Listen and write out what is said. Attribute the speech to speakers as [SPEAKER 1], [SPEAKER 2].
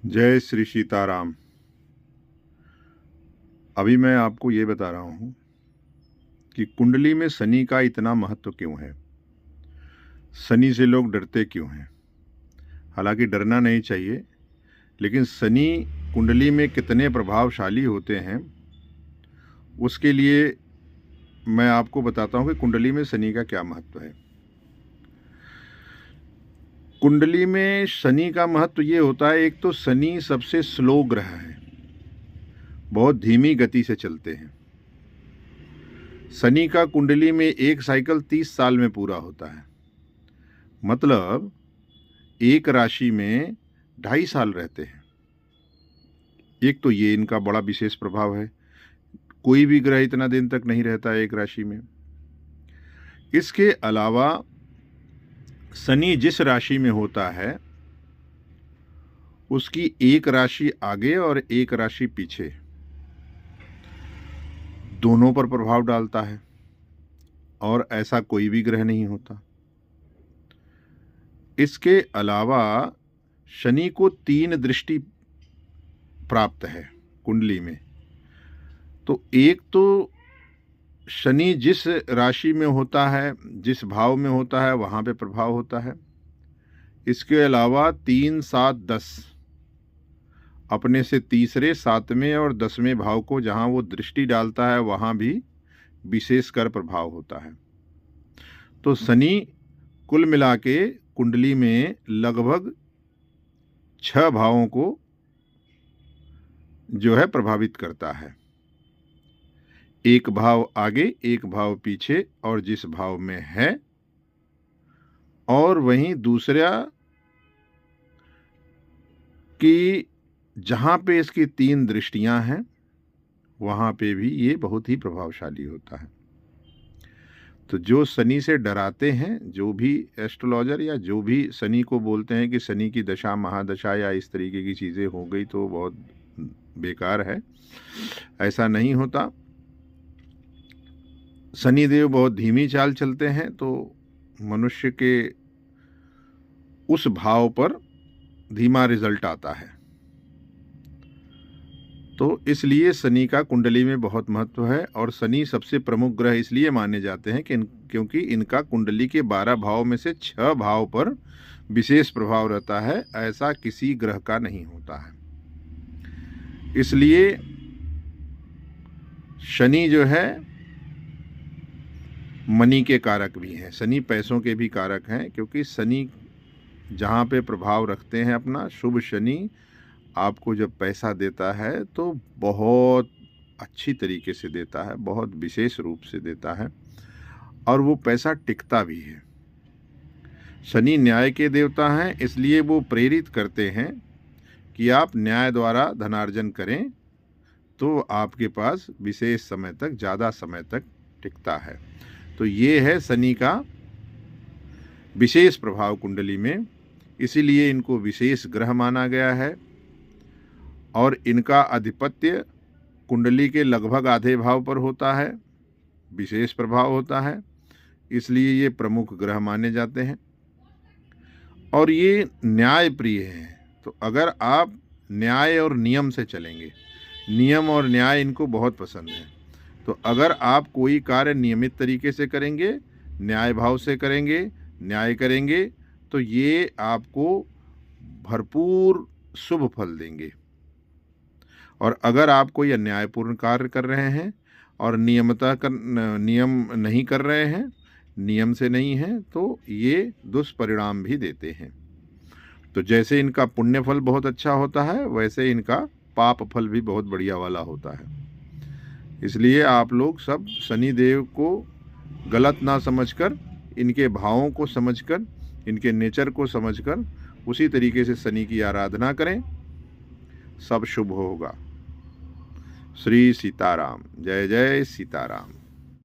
[SPEAKER 1] जय श्री सीताराम। अभी मैं आपको ये बता रहा हूँ कि कुंडली में शनि का इतना महत्व क्यों है, शनि से लोग डरते क्यों हैं। हालांकि डरना नहीं चाहिए, लेकिन शनि कुंडली में कितने प्रभावशाली होते हैं उसके लिए मैं आपको बताता हूँ कि कुंडली में शनि का क्या महत्व है। कुंडली में शनि का महत्व ये होता है, एक तो शनि सबसे स्लो ग्रह है, बहुत धीमी गति से चलते हैं। शनि का कुंडली में एक साइकिल 30 साल में पूरा होता है, मतलब एक राशि में 2.5 साल रहते हैं। एक तो ये इनका बड़ा विशेष प्रभाव है, कोई भी ग्रह इतना दिन तक नहीं रहता है एक राशि में। इसके अलावा शनि जिस राशि में होता है उसकी एक राशि आगे और एक राशि पीछे दोनों पर प्रभाव डालता है, और ऐसा कोई भी ग्रह नहीं होता। इसके अलावा शनि को 3 दृष्टि प्राप्त है कुंडली में। तो एक तो शनि जिस राशि में होता है, जिस भाव में होता है, वहाँ पे प्रभाव होता है। इसके अलावा 3, 7, 10 अपने से तीसरे, 7वें और 10वें भाव को जहाँ वो दृष्टि डालता है वहाँ भी विशेषकर प्रभाव होता है। तो शनि कुल मिला के कुंडली में लगभग 6 भावों को जो है प्रभावित करता है। एक भाव आगे, एक भाव पीछे, और जिस भाव में है, और वहीं दूसरा कि जहां पे इसकी 3 दृष्टियां हैं वहां पे भी ये बहुत ही प्रभावशाली होता है। तो जो शनि से डराते हैं, जो भी एस्ट्रोलॉजर या जो भी शनि को बोलते हैं कि शनि की दशा, महादशा या इस तरीके की चीज़ें हो गई तो बहुत बेकार है, ऐसा नहीं होता। शनिदेव बहुत धीमी चाल चलते हैं, तो मनुष्य के उस भाव पर धीमा रिजल्ट आता है। तो इसलिए शनि का कुंडली में बहुत महत्व है, और शनि सबसे प्रमुख ग्रह इसलिए माने जाते हैं कि क्योंकि इनका कुंडली के 12 भाव में से 6 भाव पर विशेष प्रभाव रहता है, ऐसा किसी ग्रह का नहीं होता है। इसलिए शनि जो है मनी के कारक भी हैं, शनि पैसों के भी कारक हैं, क्योंकि शनि जहाँ पे प्रभाव रखते हैं अपना, शुभ शनि आपको जब पैसा देता है तो बहुत अच्छी तरीके से देता है, बहुत विशेष रूप से देता है, और वो पैसा टिकता भी है। शनि न्याय के देवता हैं, इसलिए वो प्रेरित करते हैं कि आप न्याय द्वारा धनार्जन करें तो आपके पास विशेष समय तक, ज़्यादा समय तक टिकता है। तो ये है शनि का विशेष प्रभाव कुंडली में, इसीलिए इनको विशेष ग्रह माना गया है, और इनका आधिपत्य कुंडली के लगभग आधे भाव पर होता है, विशेष प्रभाव होता है, इसलिए ये प्रमुख ग्रह माने जाते हैं। और ये न्याय प्रिय हैं, तो अगर आप न्याय और नियम से चलेंगे, नियम और न्याय इनको बहुत पसंद है, तो अगर आप कोई कार्य नियमित तरीके से करेंगे, न्याय भाव से करेंगे, न्याय करेंगे, तो ये आपको भरपूर शुभ फल देंगे। और अगर आप कोई अन्यायपूर्ण कार्य कर रहे हैं और नियम नहीं कर रहे हैं, नियम से नहीं हैं, तो ये दुष्परिणाम भी देते हैं। तो जैसे इनका पुण्य फल बहुत अच्छा होता है, वैसे इनका पाप फल भी बहुत बढ़िया वाला होता है। इसलिए आप लोग सब शनि देव को गलत ना समझकर, इनके भावों को समझकर, इनके नेचर को समझकर उसी तरीके से शनि की आराधना करें, सब शुभ होगा। श्री सीताराम। जय जय सीताराम।